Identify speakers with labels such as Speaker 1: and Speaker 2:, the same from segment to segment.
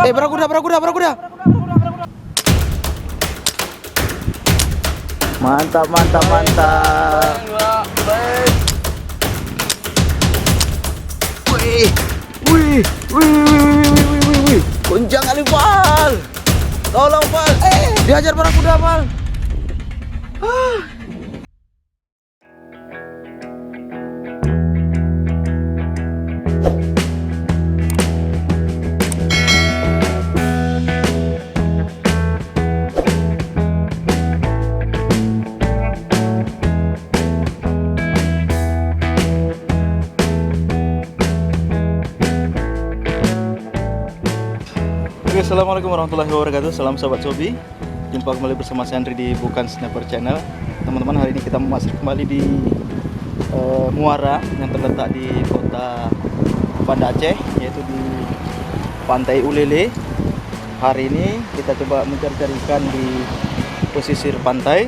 Speaker 1: Barakuda, barakuda, barakuda. Mantap, mantap, mantap. Wih, wih, wih. Gonjang kali, Pal. Tolong, Pal. Dihajar barakuda, Pal. Oke, assalamualaikum warahmatullahi wabarakatuh. Salam sobat Sobi. Jumpa kembali bersama saya Andri di Bukan Sniper Channel. Teman-teman, hari ini kita masuk kembali di Muara yang terletak di kota Banda Aceh, yaitu di Pantai Ulele. Hari ini kita coba mencari ikan di pesisir pantai.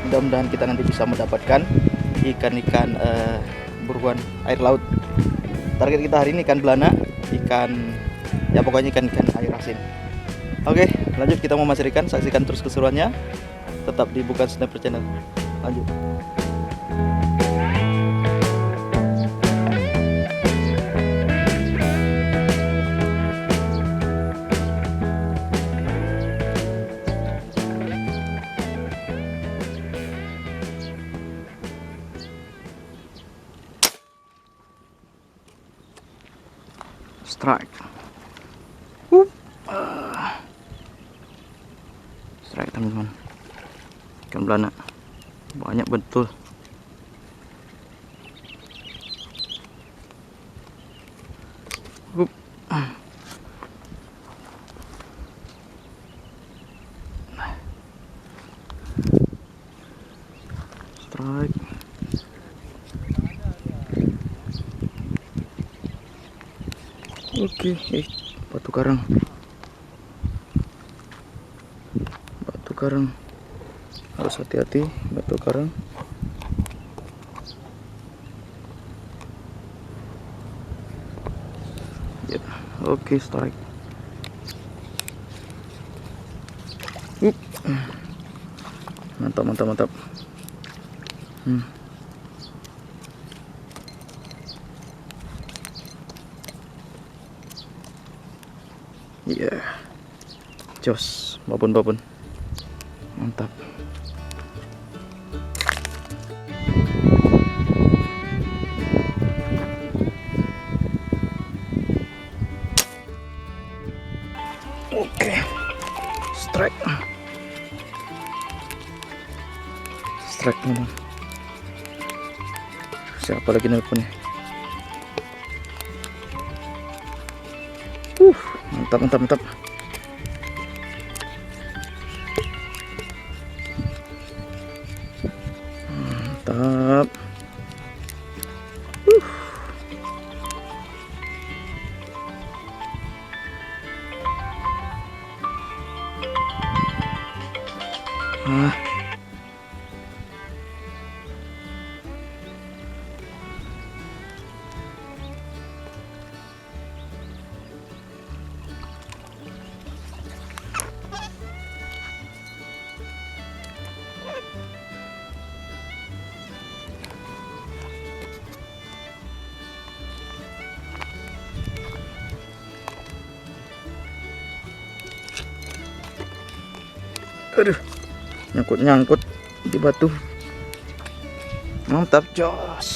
Speaker 1: Mudah-mudahan kita nanti bisa mendapatkan ikan-ikan buruan air laut. Target kita hari ini ikan belana, ya pokoknya ikan-ikan air asin. Oke, lanjut, kita mau masuk ikan. Saksikan terus keseruannya. Tetap di Bukan Sniper Channel. Lanjut. Strike. Strike, teman-teman. Ikan belana banyak betul. Strike. Oke, batu karang. Batu karang. Harus hati-hati, batu karang. Ya, oke, strike. Mantap, mantap, mantap. Iya, jos, babon, mantap. Oke, strike, teman. Siapa lagi nelponnya? Mantap, mantap, mantap. Mantap. Aduh, nyangkut di batu. Mantap, jos.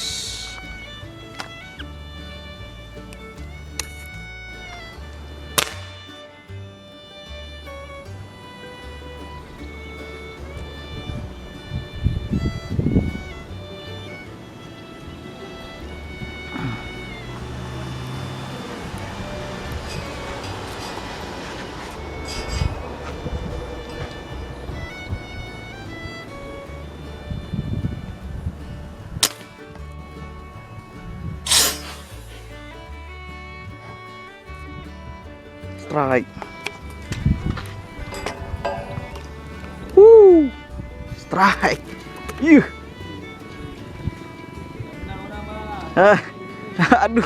Speaker 1: Strike. Strike. Aduh.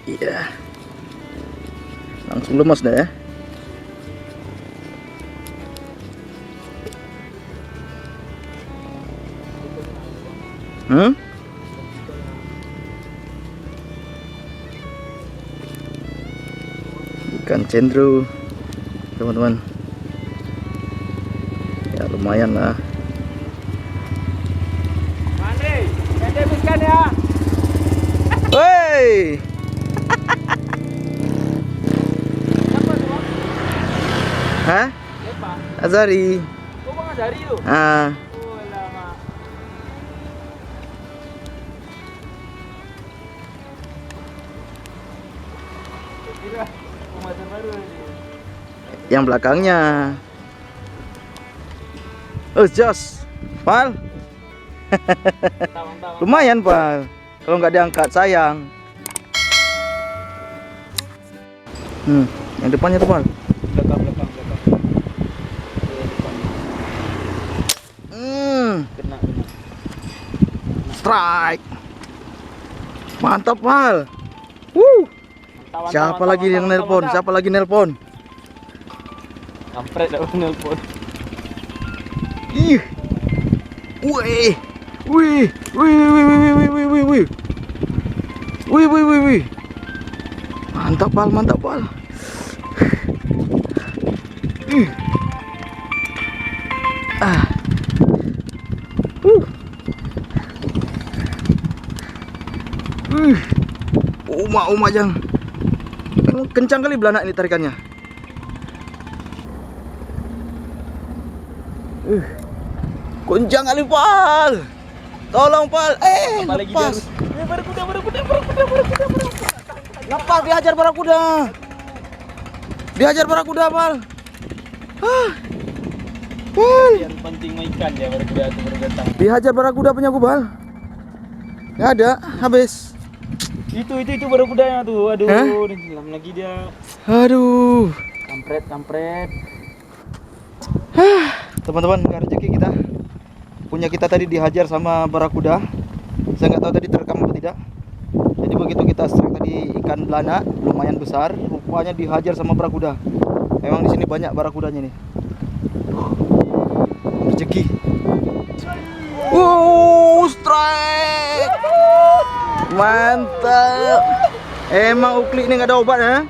Speaker 1: Iya. Langsung lemas dah ya. Ikan cendro, teman-teman. Ya lumayan lah.
Speaker 2: Mane, habiskan ya.
Speaker 1: Woi. Hah?
Speaker 2: Siapa?
Speaker 1: Azari.
Speaker 2: Oh, Bang Azari tu.
Speaker 1: Ah.
Speaker 2: Oh, lama. Kira pemasan baru ni.
Speaker 1: Yang belakangnya. Oh, jos. Pal.
Speaker 2: Tawang-tawang.
Speaker 1: Lumayan, Pal. Kalau nggak diangkat sayang. Yang depannya tuh, Pal.
Speaker 2: Belakang. Kena.
Speaker 1: Strike. Mantap, Pal. Siapa lagi yang nelpon? Siapa lagi nelpon?
Speaker 2: Kampret dah nelpon.
Speaker 1: Ih. Wih. Wih. Wih. Wih. Mantap, Pal. Ah. Uma jang. Kencang kali belanak ini tarikannya. Kencang kali, Pal. Tolong, Pal. Lepas.
Speaker 2: Barakuda.
Speaker 1: Lepas, dihajar barakuda. Pal. Pal.
Speaker 2: Yang penting mau ikan dia barakuda tu baru datang.
Speaker 1: Dihajar barakuda punya aku, Pal. Nggak ada, habis.
Speaker 2: Itu barakudanya tu. Aduh,
Speaker 1: Hah?
Speaker 2: Dalam lagi dia.
Speaker 1: Aduh.
Speaker 2: Kampret.
Speaker 1: Teman-teman, nggak rezeki kita. Punya kita tadi dihajar sama barakuda. Saya nggak tahu tadi terekam atau tidak. Jadi begitu kita strike tadi ikan belana lumayan besar, rupanya dihajar sama barakuda. Memang di sini banyak barakudanya nih. Rezeki. Strike. Mantap. Emang uklik ini nggak ada obat ya?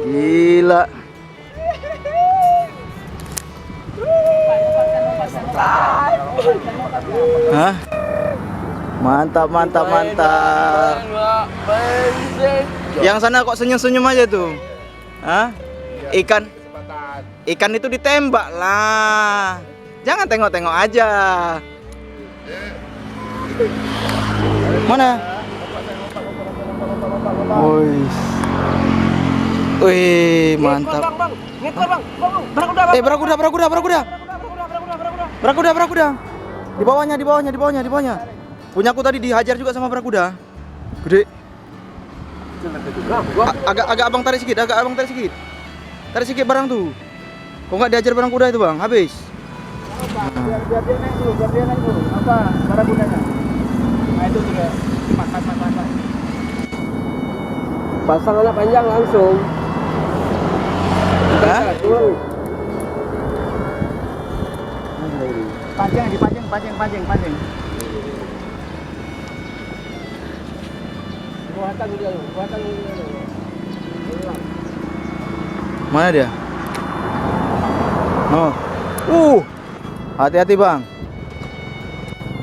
Speaker 1: Gila. Hah? Mantap. Yang sana kok senyum-senyum aja tuh? Hah? Ikan itu ditembak lah. Jangan tengok-tengok aja. Mana? Wih, mantap. Barakuda. Di bawahnya. Punyaku tadi dihajar juga sama barakuda. Gede. Agak abang tarik sedikit. Tarik sedikit barang tuh. Kok nggak dihajar barakuda itu, Bang? Habis.
Speaker 2: Biar dia naik dulu. Apa barakudanya? Nah itu juga. Pas.
Speaker 3: Pasang anak panjang langsung.
Speaker 1: Hah?
Speaker 2: Panjang. Buatan dulu.
Speaker 1: Mana dia? Oh. Hati-hati, Bang.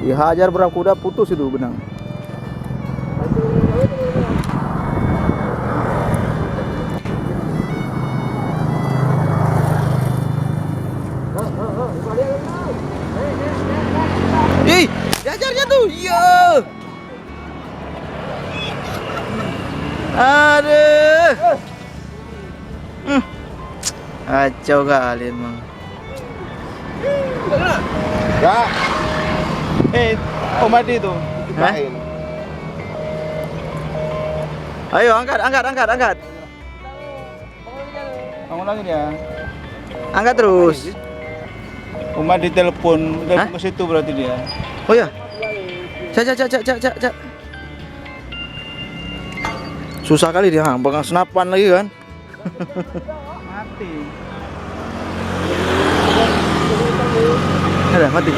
Speaker 1: Dihajar barakuda putus itu benang. Ih, dihajarnya tuh. Iya. Aduh. Kacau kali emang.
Speaker 2: Ya. Om Adi itu.
Speaker 1: Hah? Ayo angkat.
Speaker 2: Bangun lagi dia.
Speaker 1: Angkat terus.
Speaker 2: Om Adi telepon
Speaker 1: Hah?
Speaker 2: ke situ berarti dia.
Speaker 1: Oh ya. Cak. Susah kali dia, pegang senapan lagi kan.
Speaker 2: Mati.
Speaker 1: Ada mati.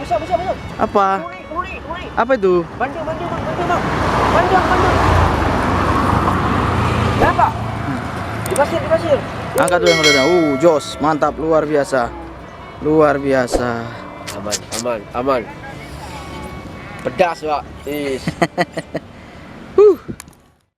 Speaker 2: Besar.
Speaker 1: Apa?
Speaker 2: Uri.
Speaker 1: Apa itu?
Speaker 2: Banjir, Bang. Banjir. Berapa? Di pasir.
Speaker 1: Angkat dulu yang udah. Jos, mantap, luar biasa. Luar biasa.
Speaker 3: Aman. Pedas, Pak. Is.